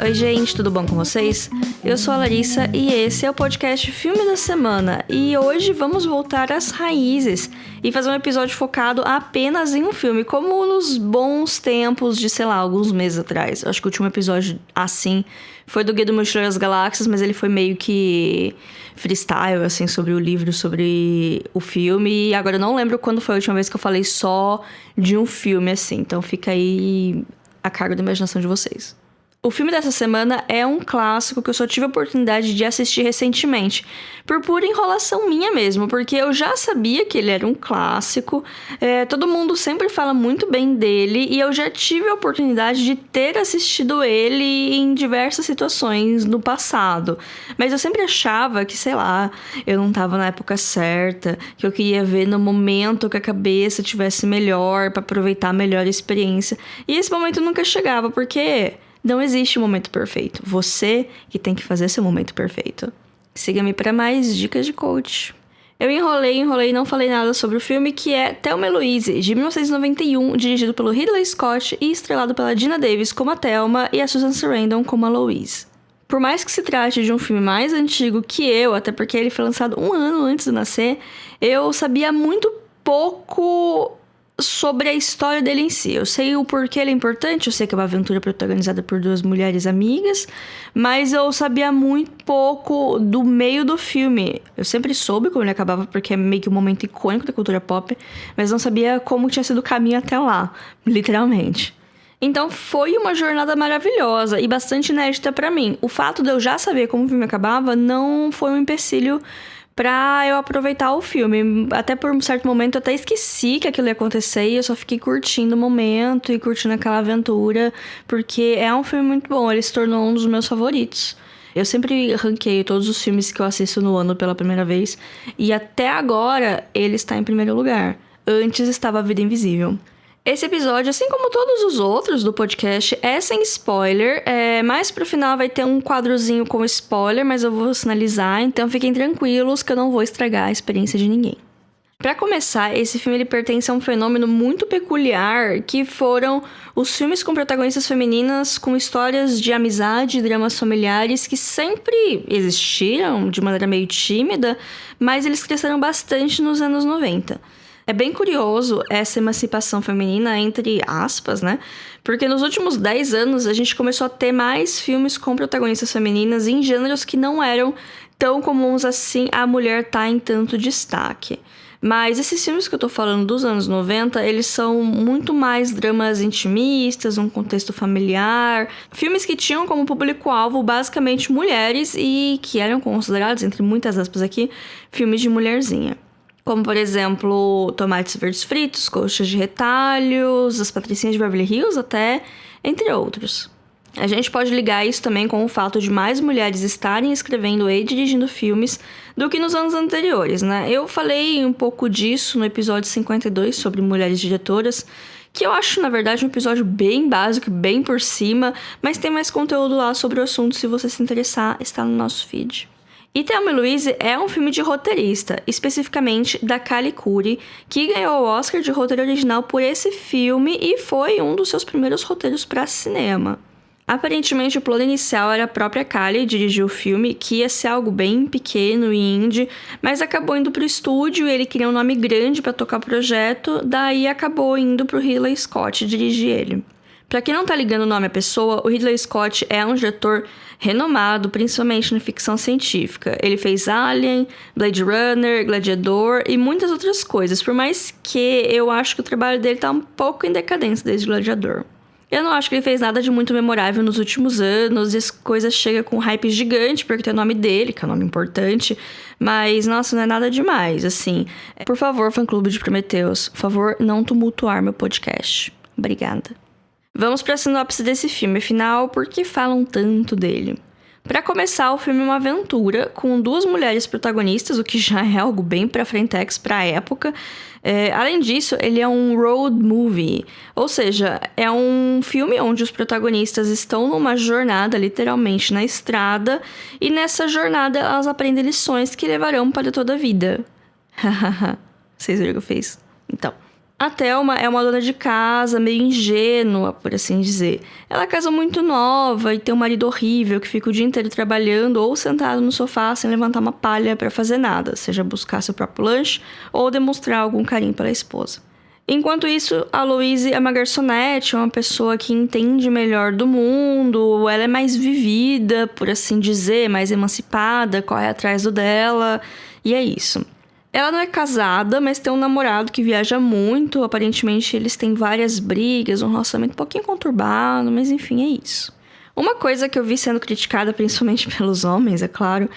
Oi gente, tudo bom com vocês? Eu sou a Larissa e esse é o podcast Filme da Semana. E hoje vamos voltar às raízes e fazer um episódio focado apenas em um filme, como nos bons tempos de, sei lá, alguns meses atrás. Acho que o último episódio assim foi do Guia do Mochileiro das Galáxias, mas ele foi meio que freestyle, assim, sobre o livro, sobre o filme. E agora eu não lembro quando foi a última vez que eu falei só de um filme, assim. Então fica aí a cargo da imaginação de vocês. O filme dessa semana é um clássico que eu só tive a oportunidade de assistir recentemente, por pura enrolação minha mesmo, porque eu já sabia que ele era um clássico, todo mundo sempre fala muito bem dele, e eu já tive a oportunidade de ter assistido ele em diversas situações no passado. Mas eu sempre achava que, sei lá, eu não tava na época certa, que eu queria ver no momento que a cabeça tivesse melhor, pra aproveitar melhor a experiência. E esse momento nunca chegava, porque não existe um momento perfeito. Você que tem que fazer seu momento perfeito. Siga-me para mais dicas de coach. Eu enrolei e não falei nada sobre o filme, que é Thelma e Louise, de 1991, dirigido pelo Ridley Scott e estrelado pela Geena Davis como a Thelma e a Susan Sarandon como a Louise. Por mais que se trate de um filme mais antigo que eu, até porque ele foi lançado um ano antes de nascer, eu sabia muito pouco sobre a história dele em si. Eu sei o porquê ele é importante, eu sei que é uma aventura protagonizada por duas mulheres amigas, mas eu sabia muito pouco do meio do filme. Eu sempre soube como ele acabava, porque é meio que um momento icônico da cultura pop, mas não sabia como tinha sido o caminho até lá, literalmente. Então foi uma jornada maravilhosa e bastante inédita pra mim. O fato de eu já saber como o filme acabava não foi um empecilho pra eu aproveitar o filme. Até por um certo momento eu até esqueci que aquilo ia acontecer e eu só fiquei curtindo o momento e curtindo aquela aventura, porque é um filme muito bom, ele se tornou um dos meus favoritos. Eu sempre ranqueio todos os filmes que eu assisto no ano pela primeira vez e até agora ele está em primeiro lugar. Antes estava A Vida Invisível. Esse episódio, assim como todos os outros do podcast, é sem spoiler. Mais pro final vai ter um quadrozinho com spoiler, mas eu vou sinalizar, então fiquem tranquilos que eu não vou estragar a experiência de ninguém. Pra começar, esse filme ele pertence a um fenômeno muito peculiar, que foram os filmes com protagonistas femininas com histórias de amizade e dramas familiares que sempre existiram de maneira meio tímida, mas eles cresceram bastante nos anos 90. É bem curioso essa emancipação feminina, entre aspas, né? Porque nos últimos 10 anos a gente começou a ter mais filmes com protagonistas femininas em gêneros que não eram tão comuns assim a mulher tá em tanto destaque. Mas esses filmes que eu tô falando dos anos 90, eles são muito mais dramas intimistas, um contexto familiar. Filmes que tinham como público-alvo basicamente mulheres e que eram considerados, entre muitas aspas aqui, filmes de mulherzinha. Como, por exemplo, Tomates Verdes Fritos, Coxas de Retalhos, As Patricinhas de Beverly Hills, até, entre outros. A gente pode ligar isso também com o fato de mais mulheres estarem escrevendo e dirigindo filmes do que nos anos anteriores, né? Eu falei um pouco disso no episódio 52 sobre mulheres diretoras, que eu acho, na verdade, um episódio bem básico, bem por cima, mas tem mais conteúdo lá sobre o assunto, se você se interessar, está no nosso feed. E Thelma e Louise é um filme de roteirista, especificamente da Callie Khouri, que ganhou o Oscar de roteiro original por esse filme e foi um dos seus primeiros roteiros para cinema. Aparentemente, o plano inicial era a própria Callie dirigir o filme, que ia ser algo bem pequeno e indie, mas acabou indo pro estúdio e ele queria um nome grande para tocar o projeto, daí acabou indo pro Ridley Scott dirigir ele. Pra quem não tá ligando o nome à pessoa, o Ridley Scott é um diretor renomado, principalmente na ficção científica. Ele fez Alien, Blade Runner, Gladiador e muitas outras coisas, por mais que eu acho que o trabalho dele tá um pouco em decadência desde Gladiador. Eu não acho que ele fez nada de muito memorável nos últimos anos, e as coisas chegam com um hype gigante, porque tem o nome dele, que é um nome importante, mas, nossa, não é nada demais, assim. Por favor, fã-clube de Prometheus, por favor, não tumultuar meu podcast. Obrigada. Vamos para a sinopse desse filme, afinal, por que falam tanto dele? Para começar, o filme é uma aventura com duas mulheres protagonistas, o que já é algo bem pra frentex pra época. Além disso, ele é um road movie, ou seja, é um filme onde os protagonistas estão numa jornada, literalmente na estrada, e nessa jornada elas aprendem lições que levarão para toda a vida. Vocês viram o que eu fiz? Então, A Thelma é uma dona de casa, meio ingênua, por assim dizer. Ela casa muito nova e tem um marido horrível que fica o dia inteiro trabalhando ou sentado no sofá sem levantar uma palha para fazer nada, seja buscar seu próprio lanche ou demonstrar algum carinho pela esposa. Enquanto isso, a Louise é uma garçonete, uma pessoa que entende melhor do mundo, ela é mais vivida, por assim dizer, mais emancipada, corre atrás do dela, e é isso. Ela não é casada, mas tem um namorado que viaja muito, aparentemente eles têm várias brigas, um relacionamento um pouquinho conturbado, mas enfim, é isso. Uma coisa que eu vi sendo criticada, principalmente pelos homens, é claro,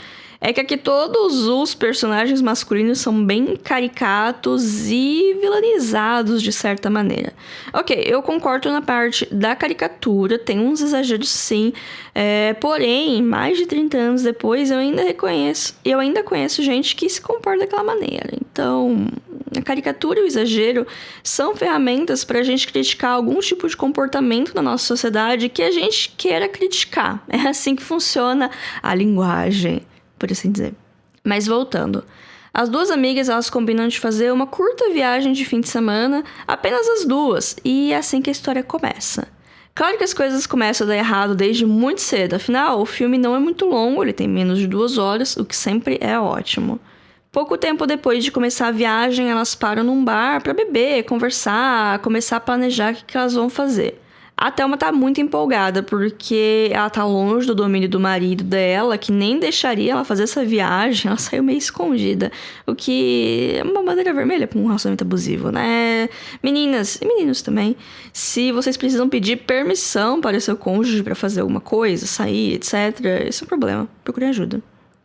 é que aqui todos os personagens masculinos são bem caricatos e vilanizados de certa maneira. Ok, eu concordo na parte da caricatura, tem uns exageros sim, porém, mais de 30 anos depois, eu ainda conheço gente que se comporta daquela maneira. Então, a caricatura e o exagero são ferramentas para a gente criticar algum tipo de comportamento na nossa sociedade que a gente queira criticar. É assim que funciona a linguagem, por assim dizer. Mas voltando. As duas amigas, elas combinam de fazer uma curta viagem de fim de semana, apenas as duas, e é assim que a história começa. Claro que as coisas começam a dar errado desde muito cedo, afinal, o filme não é muito longo, ele tem menos de 2 horas, o que sempre é ótimo. Pouco tempo depois de começar a viagem, elas param num bar para beber, conversar, começar a planejar o que elas vão fazer. A Thelma tá muito empolgada, porque ela tá longe do domínio do marido dela, que nem deixaria ela fazer essa viagem, ela saiu meio escondida, o que é uma bandeira vermelha pra um relacionamento abusivo, né? Meninas, e meninos também, se vocês precisam pedir permissão para seu cônjuge para fazer alguma coisa, sair, etc., esse é um problema, procurem ajuda.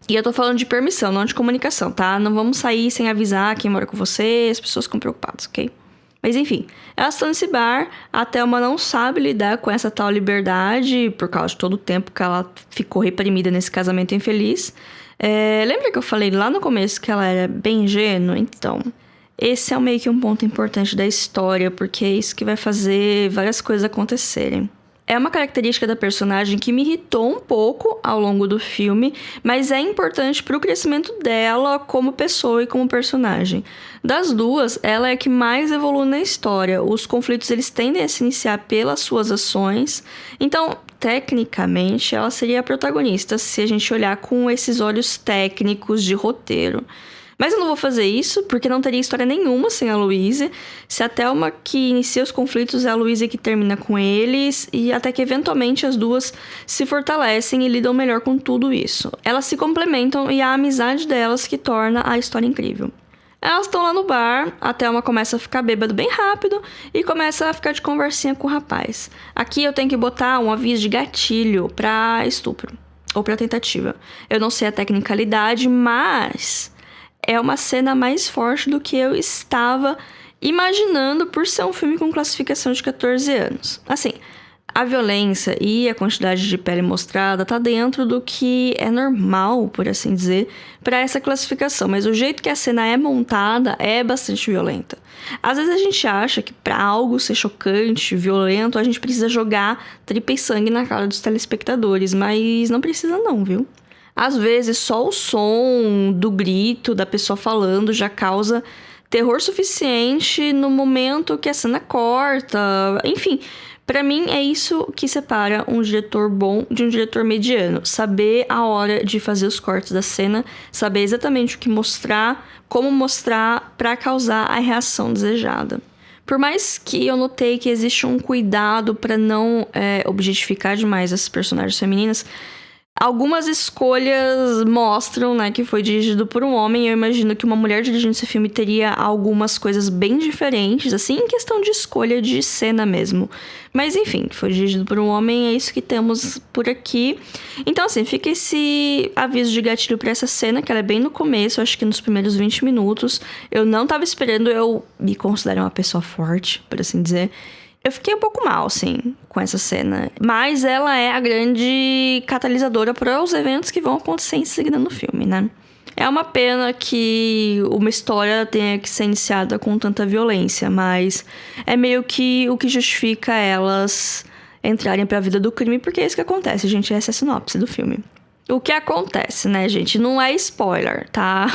E eu tô falando de permissão, não de comunicação, tá? Não vamos sair sem avisar quem mora com você, as pessoas ficam preocupadas, ok? Mas enfim, elas estão nesse bar, a Thelma não sabe lidar com essa tal liberdade, por causa de todo o tempo que ela ficou reprimida nesse casamento infeliz. Lembra que eu falei lá no começo que ela era bem ingênua? Então, esse é meio que um ponto importante da história, porque é isso que vai fazer várias coisas acontecerem. É uma característica da personagem que me irritou um pouco ao longo do filme, mas é importante para o crescimento dela como pessoa e como personagem. Das duas, ela é a que mais evolui na história. Os conflitos eles tendem a se iniciar pelas suas ações, então, tecnicamente, ela seria a protagonista se a gente olhar com esses olhos técnicos de roteiro. Mas eu não vou fazer isso, porque não teria história nenhuma sem a Louise. Se a Thelma que inicia os conflitos é a Louise que termina com eles, e até que eventualmente as duas se fortalecem e lidam melhor com tudo isso. Elas se complementam e é a amizade delas que torna a história incrível. Elas estão lá no bar, a Thelma começa a ficar bêbada bem rápido e começa a ficar de conversinha com o rapaz. Aqui eu tenho que botar um aviso de gatilho pra estupro, ou pra tentativa. Eu não sei a tecnicalidade, mas é uma cena mais forte do que eu estava imaginando por ser um filme com classificação de 14 anos. Assim, a violência e a quantidade de pele mostrada tá dentro do que é normal, por assim dizer, para essa classificação. Mas o jeito que a cena é montada é bastante violenta. Às vezes a gente acha que para algo ser chocante, violento, a gente precisa jogar tripa e sangue na cara dos telespectadores, mas não precisa não, viu? Às vezes, só o som do grito da pessoa falando já causa terror suficiente no momento que a cena corta. Enfim, pra mim é isso que separa um diretor bom de um diretor mediano. Saber a hora de fazer os cortes da cena, saber exatamente o que mostrar, como mostrar pra causar a reação desejada. Por mais que eu notei que existe um cuidado pra não objetificar demais essas personagens femininas, algumas escolhas mostram, né, que foi dirigido por um homem. Eu imagino que uma mulher dirigindo esse filme teria algumas coisas bem diferentes, assim, em questão de escolha de cena mesmo. Mas, enfim, foi dirigido por um homem, é isso que temos por aqui. Então, assim, fica esse aviso de gatilho pra essa cena, que ela é bem no começo, acho que nos primeiros 20 minutos. Eu não tava esperando, eu me considero uma pessoa forte, por assim dizer. Eu fiquei um pouco mal, assim, com essa cena. Mas ela é a grande catalisadora para os eventos que vão acontecer em seguida no filme, né? É uma pena que uma história tenha que ser iniciada com tanta violência, mas é meio que o que justifica elas entrarem pra vida do crime, porque é isso que acontece, gente. Essa é a sinopse do filme. O que acontece, né, gente? Não é spoiler, tá?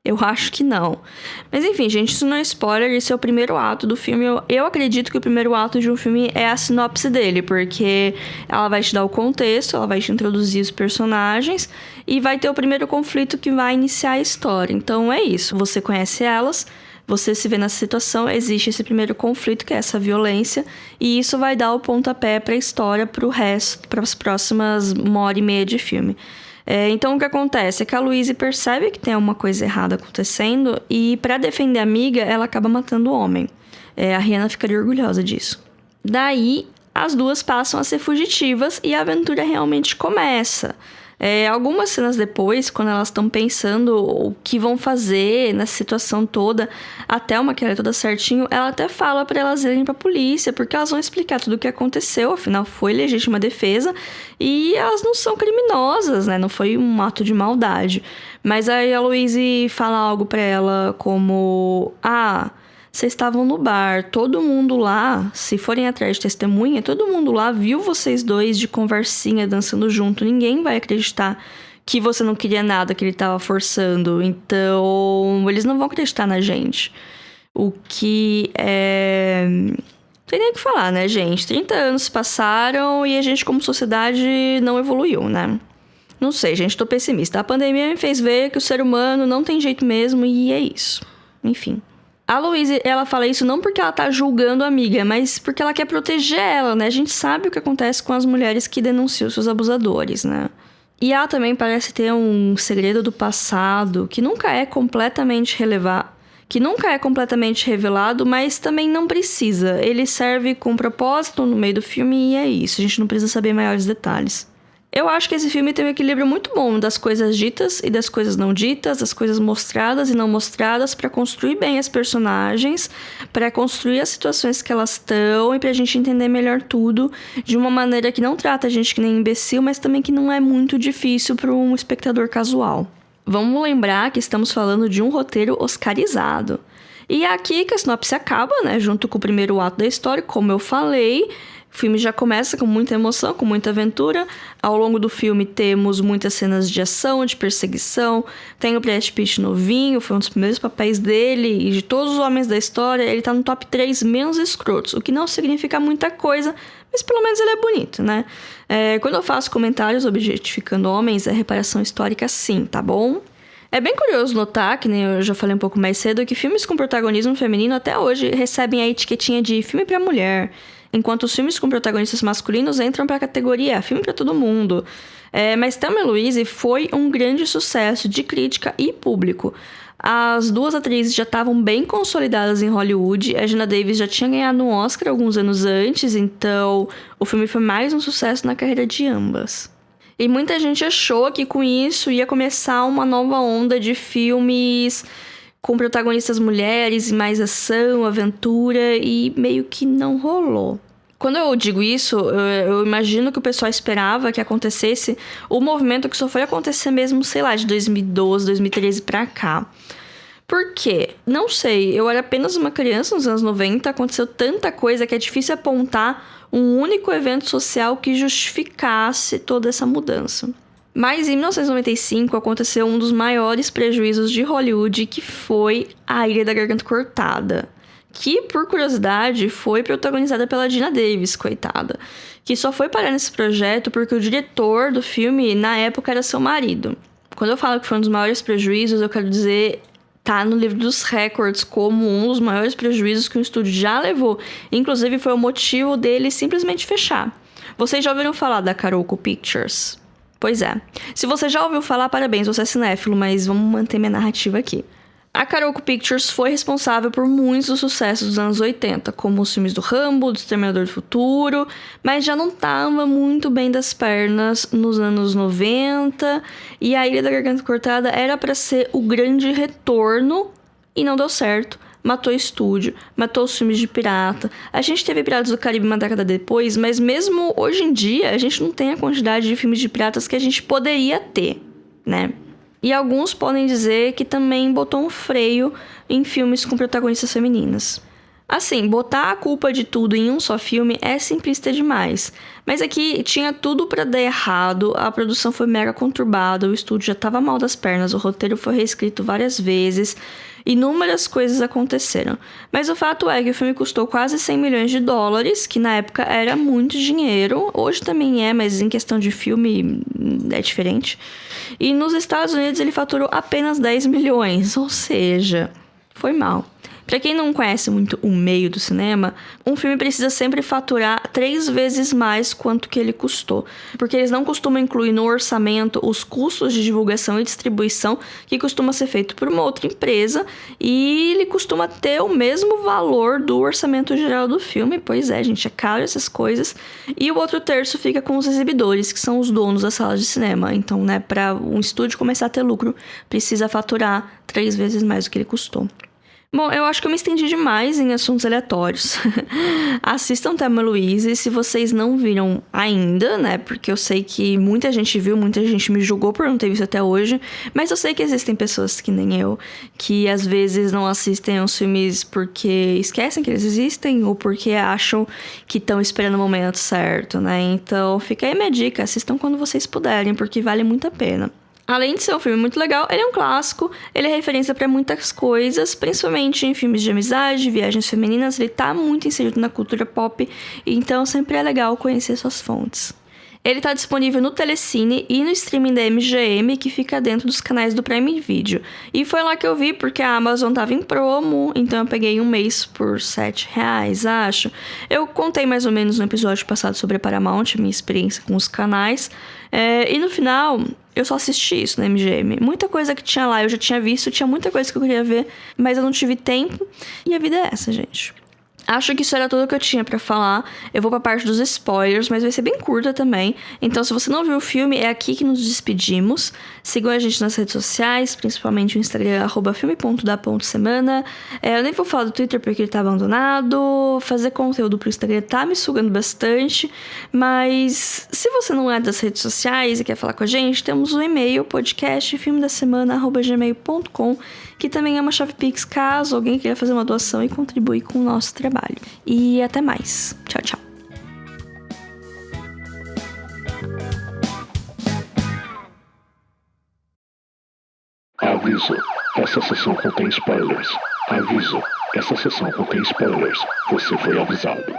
Eu acho que não. Mas enfim, gente, isso não é spoiler, esse é o primeiro ato do filme. Eu acredito que o primeiro ato de um filme é a sinopse dele, porque ela vai te dar o contexto, ela vai te introduzir os personagens e vai ter o primeiro conflito que vai iniciar a história. Então é isso, você conhece elas, você se vê nessa situação, existe esse primeiro conflito, que é essa violência, e isso vai dar o pontapé para a história, para o resto, para as próximas 1h30 de filme. Então, o que acontece é que a Louise percebe que tem alguma coisa errada acontecendo e, para defender a amiga, ela acaba matando o homem. A Rihanna ficaria orgulhosa disso. Daí, as duas passam a ser fugitivas e a aventura realmente começa. Algumas cenas depois, quando elas estão pensando o que vão fazer nessa situação toda, até uma que toda certinho, ela até fala para elas irem pra polícia, porque elas vão explicar tudo o que aconteceu, afinal foi legítima defesa, e elas não são criminosas, né? Não foi um ato de maldade. Mas aí a Louise fala algo pra ela como... vocês estavam no bar, todo mundo lá, se forem atrás de testemunha, todo mundo lá viu vocês dois de conversinha, dançando junto. Ninguém vai acreditar que você não queria nada, que ele tava forçando. Então, eles não vão acreditar na gente. O que é... Não tem nem o que falar, né, gente? 30 anos passaram e a gente, como sociedade, não evoluiu, né? Não sei, gente, tô pessimista. A pandemia me fez ver que o ser humano não tem jeito mesmo e é isso. Enfim... A Louise, ela fala isso não porque ela tá julgando a amiga, mas porque ela quer proteger ela, né? A gente sabe o que acontece com as mulheres que denunciam seus abusadores, né? E ela também parece ter um segredo do passado que nunca é completamente revelado, mas também não precisa. Ele serve com propósito no meio do filme e é isso. A gente não precisa saber maiores detalhes. Eu acho que esse filme tem um equilíbrio muito bom das coisas ditas e das coisas não ditas, das coisas mostradas e não mostradas, para construir bem as personagens, para construir as situações que elas estão e pra gente entender melhor tudo de uma maneira que não trata a gente que nem imbecil, mas também que não é muito difícil para um espectador casual. Vamos lembrar que estamos falando de um roteiro oscarizado. E é aqui que a sinopse acaba, né, junto com o primeiro ato da história, como eu falei. O filme já começa com muita emoção, com muita aventura. Ao longo do filme temos muitas cenas de ação, de perseguição. Tem o Brad Pitt novinho, foi um dos primeiros papéis dele. E de todos os homens da história, ele tá no top 3 menos escrotos. O que não significa muita coisa, mas pelo menos ele é bonito, né? Quando eu faço comentários objetificando homens, é reparação histórica sim, tá bom? É bem curioso notar, que nem eu já falei um pouco mais cedo, que filmes com protagonismo feminino até hoje recebem a etiquetinha de filme pra mulher, enquanto os filmes com protagonistas masculinos entram para a categoria filme para todo mundo. Mas Thelma e Louise foi um grande sucesso de crítica e público. As duas atrizes já estavam bem consolidadas em Hollywood. A Geena Davis já tinha ganhado um Oscar alguns anos antes, então o filme foi mais um sucesso na carreira de ambas. E muita gente achou que com isso ia começar uma nova onda de filmes com protagonistas mulheres, mais ação, aventura, e meio que não rolou. Quando eu digo isso, eu imagino que o pessoal esperava que acontecesse o movimento que só foi acontecer mesmo, sei lá, de 2012, 2013 pra cá. Por quê? Não sei, eu era apenas uma criança nos anos 90, aconteceu tanta coisa que é difícil apontar um único evento social que justificasse toda essa mudança. Mas em 1995 aconteceu um dos maiores prejuízos de Hollywood, que foi A Ilha da Garganta Cortada, que, por curiosidade, foi protagonizada pela Geena Davis, coitada, que só foi parar nesse projeto porque o diretor do filme, na época, era seu marido. Quando eu falo que foi um dos maiores prejuízos, eu quero dizer, tá no livro dos records como um dos maiores prejuízos que o estúdio já levou. Inclusive, foi o motivo dele simplesmente fechar. Vocês já ouviram falar da Carolco Pictures? Pois é. Se você já ouviu falar, parabéns, você é cinéfilo, mas vamos manter minha narrativa aqui. A Carolco Pictures foi responsável por muitos dos sucessos dos anos 80, como os filmes do Rambo, do Exterminador do Futuro, mas já não estava muito bem das pernas nos anos 90, e A Ilha da Garganta Cortada era para ser o grande retorno, e não deu certo. Matou o estúdio, matou os filmes de pirata. A gente teve Piratas do Caribe uma década depois, mas mesmo hoje em dia, a gente não tem a quantidade de filmes de piratas que a gente poderia ter, né? E alguns podem dizer que também botou um freio em filmes com protagonistas femininas. Assim, botar a culpa de tudo em um só filme é simplista demais. Mas aqui tinha tudo pra dar errado, a produção foi mega conturbada, o estúdio já tava mal das pernas, o roteiro foi reescrito várias vezes, inúmeras coisas aconteceram. Mas o fato é que o filme custou quase 100 milhões de dólares, que na época era muito dinheiro, hoje também é, mas em questão de filme é diferente. E nos Estados Unidos ele faturou apenas 10 milhões, ou seja, foi mal. Pra quem não conhece muito o meio do cinema, um filme precisa sempre faturar 3 vezes mais quanto que ele custou. Porque eles não costumam incluir no orçamento os custos de divulgação e distribuição que costuma ser feito por uma outra empresa. E ele costuma ter o mesmo valor do orçamento geral do filme. Pois é, gente, é caro essas coisas. E o outro terço fica com os exibidores, que são os donos das salas de cinema. Então, né, pra um estúdio começar a ter lucro, precisa faturar 3 vezes mais do que ele custou. Bom, eu acho que eu me estendi demais em assuntos aleatórios. Assistam Thelma e Louise, se vocês não viram ainda, né? Porque eu sei que muita gente viu, muita gente me julgou por não ter visto até hoje. Mas eu sei que existem pessoas que nem eu, que às vezes não assistem aos filmes porque esquecem que eles existem ou porque acham que estão esperando o momento certo, né? Então fica aí a minha dica, assistam quando vocês puderem, porque vale muito a pena. Além de ser um filme muito legal, ele é um clássico, ele é referência para muitas coisas, principalmente em filmes de amizade, viagens femininas, ele tá muito inserido na cultura pop, então sempre é legal conhecer suas fontes. Ele tá disponível no Telecine e no streaming da MGM, que fica dentro dos canais do Prime Video. E foi lá que eu vi, porque a Amazon tava em promo, então eu peguei um mês por R$7, acho. Eu contei mais ou menos no episódio passado sobre a Paramount, minha experiência com os canais. E no final, eu só assisti isso na MGM. Muita coisa que tinha lá eu já tinha visto, tinha muita coisa que eu queria ver, mas eu não tive tempo. E a vida é essa, gente. Acho que isso era tudo que eu tinha pra falar. Eu vou pra parte dos spoilers, mas vai ser bem curta também. Então, se você não viu o filme, é aqui que nos despedimos. Sigam a gente nas redes sociais, principalmente o Instagram, @filme.da.semana. Eu nem vou falar do Twitter porque ele tá abandonado. Fazer conteúdo pro Instagram tá me sugando bastante. Mas, se você não é das redes sociais e quer falar com a gente, temos o e-mail, podcastfilmedasemana@gmail.com, que também é uma chave Pix, caso alguém queira fazer uma doação e contribuir com o nosso trabalho. E até mais. Tchau, tchau. Aviso, essa sessão contém spoilers. Aviso, essa sessão contém spoilers. Você foi avisado.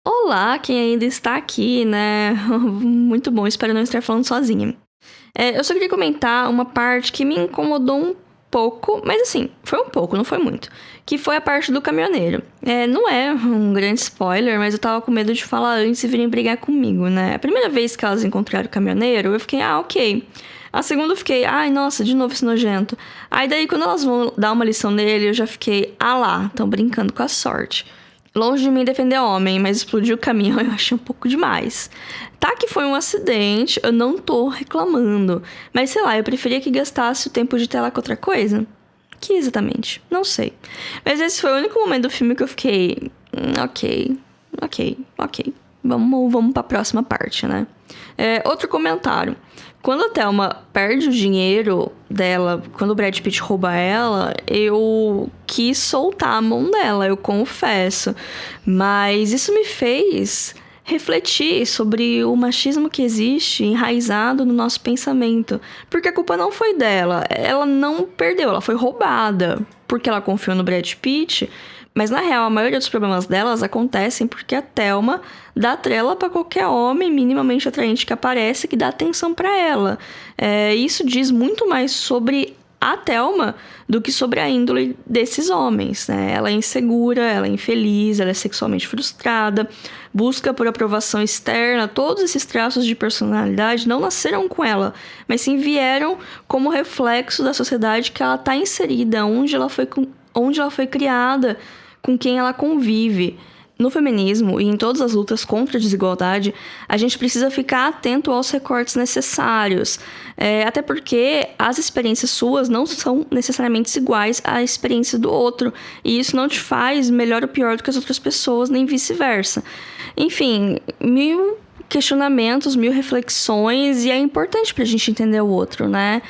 Olá, quem ainda está aqui, né? Muito bom, espero não estar falando sozinha. Eu só queria comentar uma parte que me incomodou um pouco, mas assim, foi um pouco, não foi muito. Que foi a parte do caminhoneiro. Não é um grande spoiler, mas eu tava com medo de falar antes e virem brigar comigo, né? A primeira vez que elas encontraram o caminhoneiro, eu fiquei, ok. A segunda eu fiquei, ai, nossa, de novo esse nojento. Aí daí, quando elas vão dar uma lição nele, eu já fiquei, lá, tão brincando com a sorte. Longe de mim defender homem, mas explodir o caminhão eu achei um pouco demais. Tá que foi um acidente, eu não tô reclamando. Mas sei lá, eu preferia que gastasse o tempo de tela com outra coisa. Que exatamente? Não sei. Mas esse foi o único momento do filme que eu fiquei... Ok. Vamos pra próxima parte, né? Outro comentário. Quando a Thelma perde o dinheiro dela, quando o Brad Pitt rouba ela, eu quis soltar a mão dela, eu confesso. Mas isso me fez refletir sobre o machismo que existe enraizado no nosso pensamento. Porque a culpa não foi dela, ela não perdeu, ela foi roubada. Porque ela confiou no Brad Pitt. Mas, na real, a maioria dos problemas delas acontecem porque a Thelma dá trela pra qualquer homem minimamente atraente que aparece, que dá atenção pra ela. Isso diz muito mais sobre a Thelma do que sobre a índole desses homens, né? Ela é insegura, ela é infeliz, ela é sexualmente frustrada, busca por aprovação externa. Todos esses traços de personalidade não nasceram com ela, mas sim vieram como reflexo da sociedade que ela tá inserida, onde ela foi criada, com quem ela convive. No feminismo e em todas as lutas contra a desigualdade, a gente precisa ficar atento aos recortes necessários. Até porque as experiências suas não são necessariamente iguais à experiência do outro. E isso não te faz melhor ou pior do que as outras pessoas, nem vice-versa. Enfim, 1000 questionamentos, 1000 reflexões, e é importante pra gente entender o outro, né?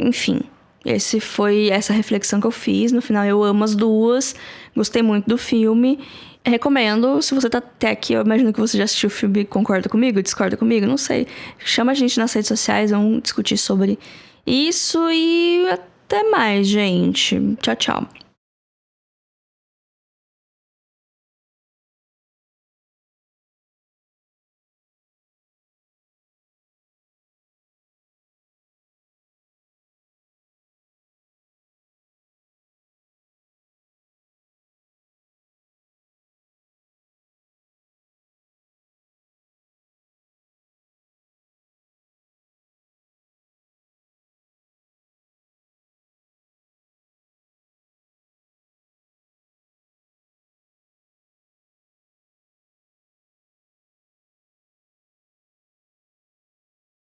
Enfim. essa reflexão que eu fiz. No final, eu amo as duas. Gostei muito do filme. Recomendo. Se você tá até aqui, eu imagino que você já assistiu o filme e concorda comigo, discorda comigo, não sei. Chama a gente nas redes sociais, vamos discutir sobre isso. E até mais, gente. Tchau, tchau.